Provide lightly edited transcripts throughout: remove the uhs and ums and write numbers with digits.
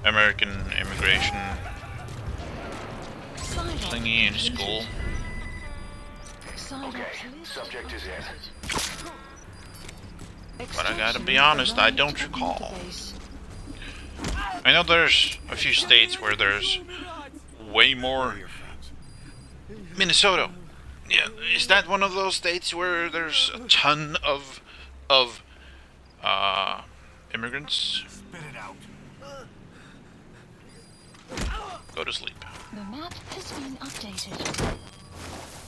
American immigration thingy in school. Okay, subject is in. But I gotta be honest, I don't recall. I know there's a few states where there's way more. Minnesota. Yeah, is that one of those states where there's a ton of uh immigrants? Spit it out. Go to sleep. The map has been updated.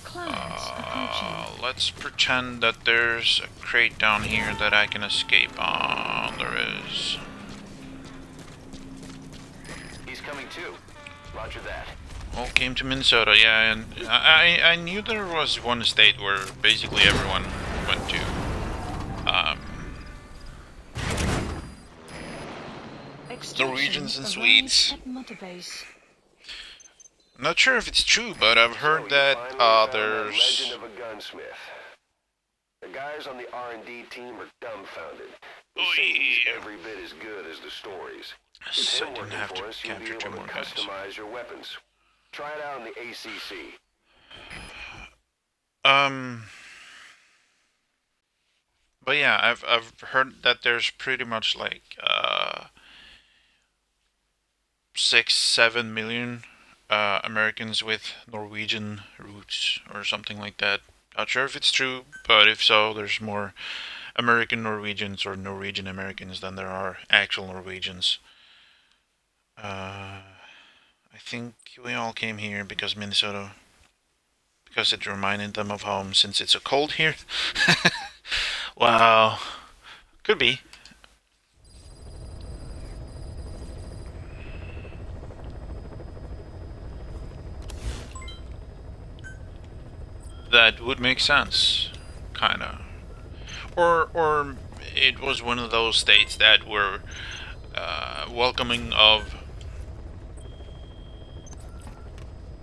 Clients approaching. Let's pretend that there's a crate down here that I can escape on. There is. He's coming too. Roger that. All came to Minnesota, yeah, and I knew there was one state where basically everyone went to. Norwegians and Swedes. I'm not sure if it's true, but I've heard that there's. Legend of a gunsmith. The guys on the R&D team are dumbfounded. They Oy. say he's every bit as good as the stories. With So I him didn't working have to for us, you'll be capture two able more to guns. customize your weapons. Try it out in the ACC. But yeah, I've heard that there's pretty much like 6-7 million Americans with Norwegian roots or something like that. Not sure if it's true, but if so, there's more American Norwegians or Norwegian Americans than there are actual Norwegians. I think we all came here because Minnesota, because it reminded them of home since it's so cold here. Wow, could be. That would make sense, kinda. Or it was one of those states that were welcoming of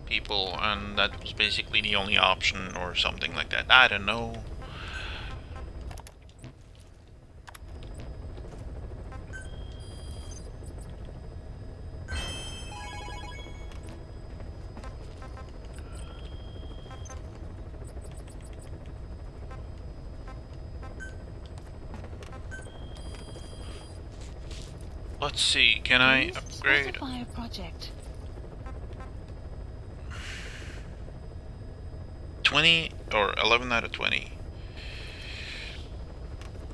people, and that was basically the only option, or something like that. I don't know. Let's see, can I upgrade? Specify a project. 20 or 11 out of 20.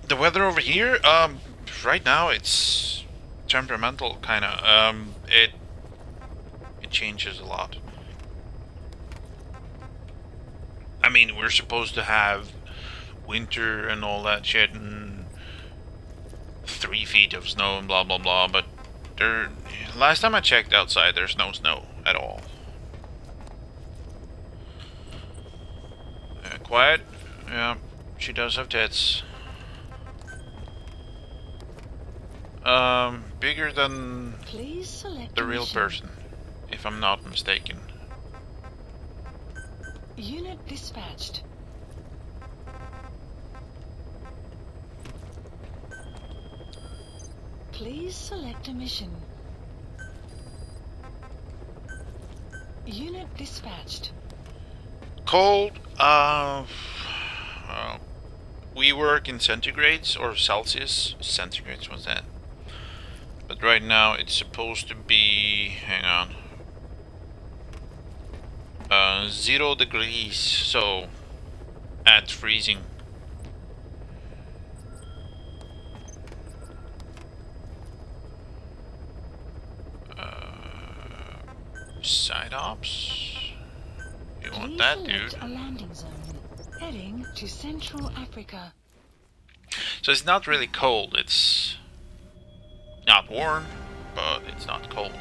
The weather over here, right now it's temperamental, kinda. It changes a lot. I mean, we're supposed to have winter and all that shit, and 3 feet of snow and blah blah blah, but last time I checked outside, there's no snow at all. Quiet. Yeah, she does have tits. Bigger than Please select the a real mission. person, if I'm not mistaken. Unit dispatched. Please select a mission. Unit dispatched. Cold, we work in centigrades or Celsius. Centigrades, what's that? But right now it's supposed to be, hang on, 0 degrees, so at freezing. Side ops? You want Please that, select dude? a landing zone. Heading to Central Africa. So it's not really cold, it's not warm, but it's not cold.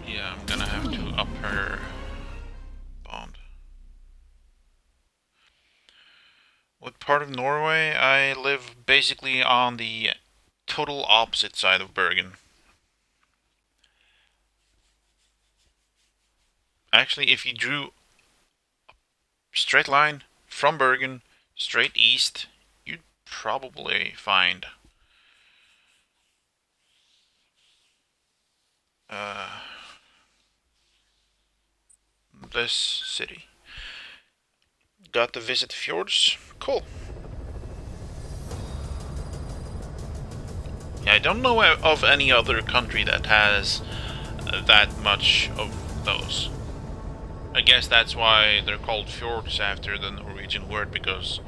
Yeah, I'm gonna have to up her bond. What part of Norway? I live basically on the total opposite side of Bergen. Actually, if you drew a straight line from Bergen straight east, you'd probably find this city. Got to visit the fjords. Cool. Yeah, I don't know of any other country that has that much of those. I guess that's why they're called fjords after the Norwegian word, because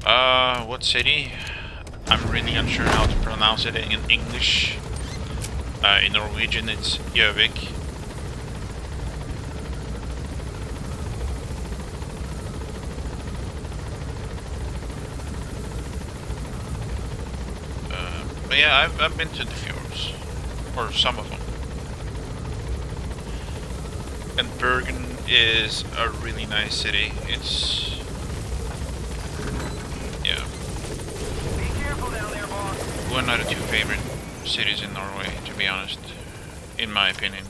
what city? I'm really unsure how to pronounce it in English. In Norwegian it's Gjøvik. But yeah, I've been to the fjords, or some of them. And Bergen is a really nice city. It's, yeah, Be careful down there, boss. one of the two favorite cities in Norway, to be honest, in my opinion.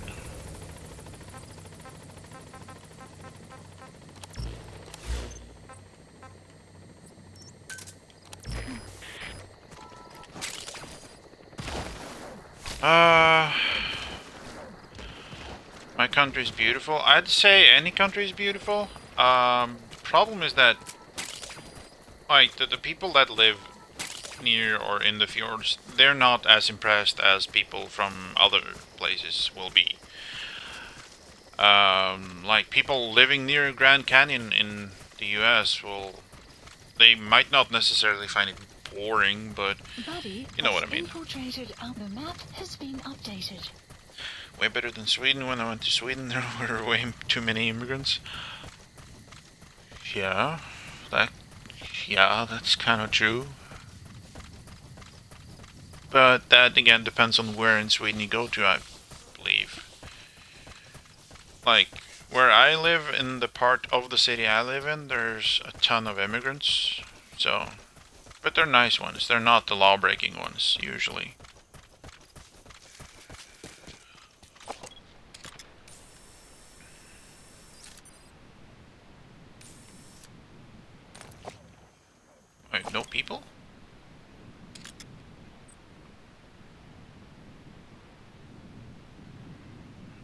My country is beautiful. I'd say any country is beautiful. The problem is that, like, the people that live near or in the fjords, they're not as impressed as people from other places will be. Like, people living near Grand Canyon in the US they might not necessarily find it boring, but Buddy, you know what I mean. infiltrated the map has been updated. Way better than Sweden. When I went to Sweden, there were way too many immigrants. Yeah, that's kind of true. But that again depends on where in Sweden you go to, I believe. Like, where I live, in the part of the city I live in, there's a ton of immigrants. So, but they're nice ones. They're not the law-breaking ones, usually. Wait, no people?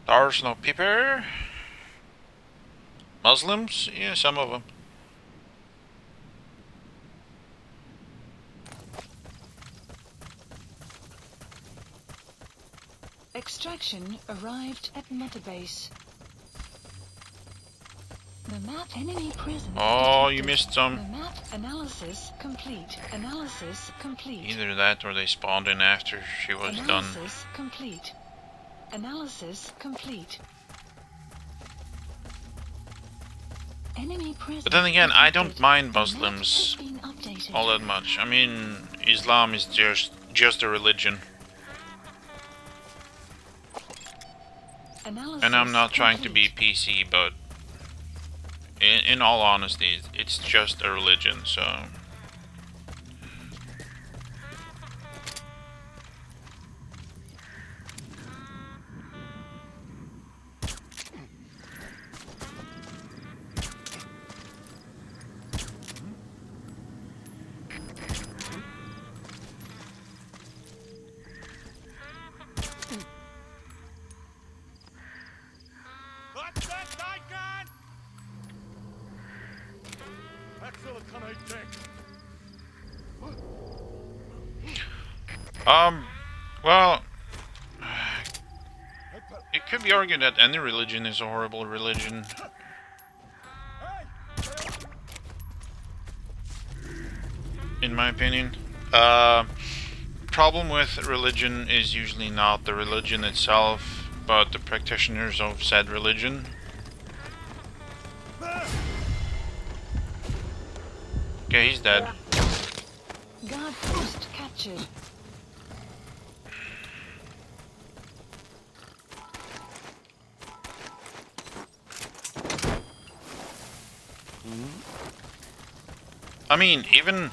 There's no people. Muslims? Yeah, some of them. Extraction arrived at Mother Base. The map enemy prison. Oh, you detected. missed some. The map analysis complete. Analysis complete. Either that or they spawned in after she was done. Analysis complete. Analysis complete. Enemy prison. But then again, I don't detected. mind The map Muslims has been updated. all that much. I mean, Islam is just a religion. Analysis And I'm not trying to be complete. PC, but in all honesty, it's just a religion, so... Well, it could be argued that any religion is a horrible religion. In my opinion. Problem with religion is usually not the religion itself, but the practitioners of said religion. Okay, he's dead. Guard post captured. I mean, even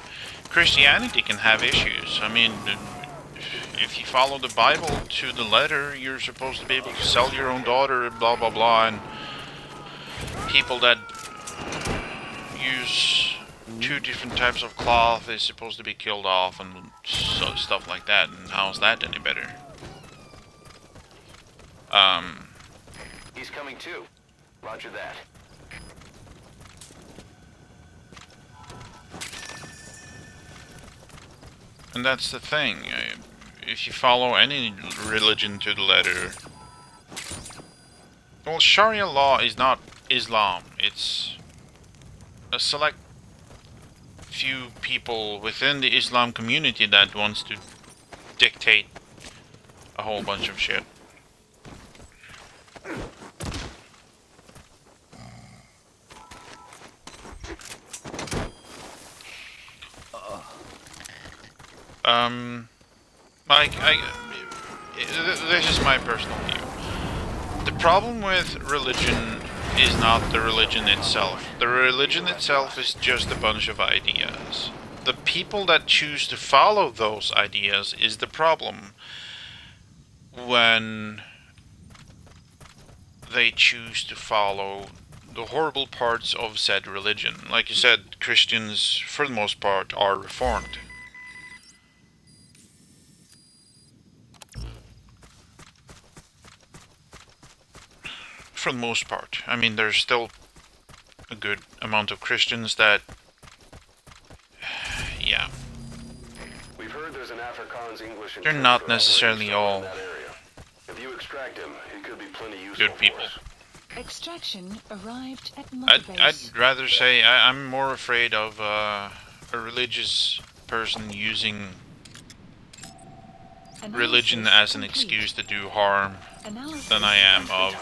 Christianity can have issues. I mean, if you follow the Bible to the letter, you're supposed to be able to sell your own daughter, blah blah blah, and people that use two different types of cloth is supposed to be killed off and stuff like that. And how's that any better? He's coming too. Roger that. And that's the thing. If you follow any religion to the letter, well, Sharia law is not Islam. It's a select few people within the Islam community that wants to dictate a whole bunch of shit. This is my personal view. The problem with religion is not the religion itself. The religion itself is just a bunch of ideas. The people that choose to follow those ideas is the problem when they choose to follow the horrible parts of said religion. Like you said, Christians, for the most part, are reformed. For the most part. I mean, there's still a good amount of Christians that... yeah. We've heard there's an Afrikaans English They're not interpreter necessarily already all in that area. If you extract him, he could be plenty useful good people. for us. Extraction arrived at Mother Base. I'd rather say I'm more afraid of a religious person using religion as an excuse to do harm than I am of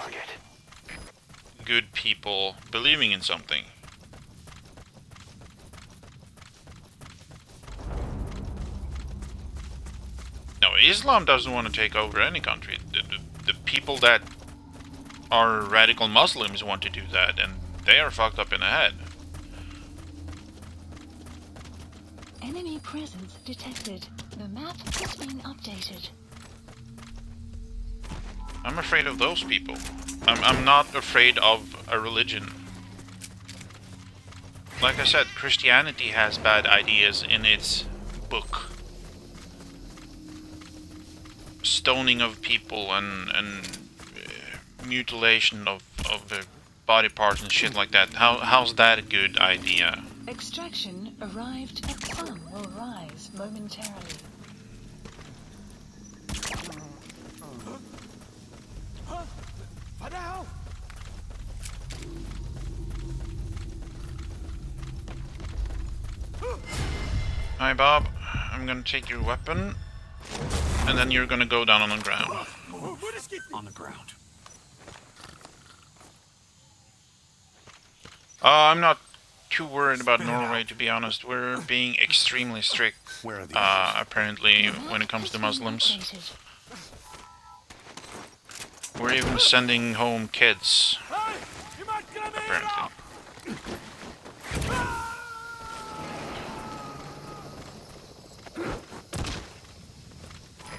good people believing in something. No, Islam doesn't want to take over any country. The people that are radical Muslims want to do that, and they are fucked up in the head. Enemy presence detected. The map has been updated. I'm afraid of those people. I'm not afraid of a religion. Like I said, Christianity has bad ideas in its book. Stoning of people and mutilation of their body parts and shit like that. How's that a good idea? Extraction arrived at sun will rise momentarily. Hi Bob, I'm gonna take your weapon, and then you're gonna go down on the ground. On the ground. I'm not too worried about Norway, to be honest. We're being extremely strict, Where are the others? apparently, when it comes to Muslims. We're even sending home kids, apparently.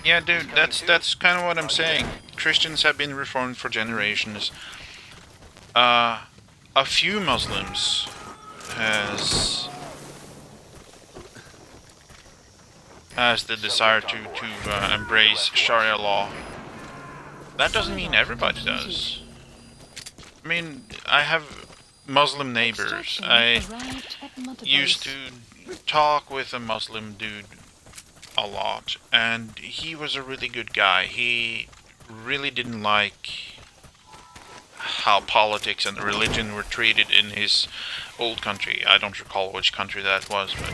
Yeah, dude, that's kind of what I'm saying. Christians have been reformed for generations. A few Muslims has the desire to embrace Sharia law. That doesn't mean everybody does. I mean, I have Muslim neighbors. I used to talk with a Muslim dude a lot, and he was a really good guy. He really didn't like how politics and religion were treated in his old country. I don't recall which country that was, but...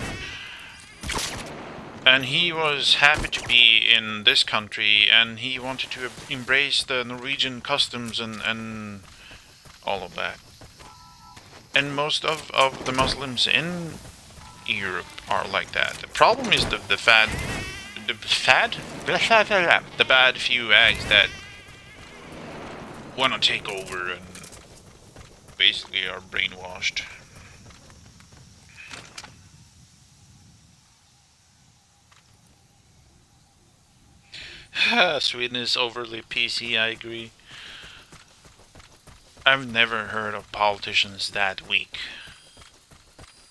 And he was happy to be in this country, and he wanted to embrace the Norwegian customs and all of that. And most of the Muslims in Europe are like that. The problem is the bad few eggs that want to take over and basically are brainwashed. Sweden is overly PC, I agree. I've never heard of politicians that weak.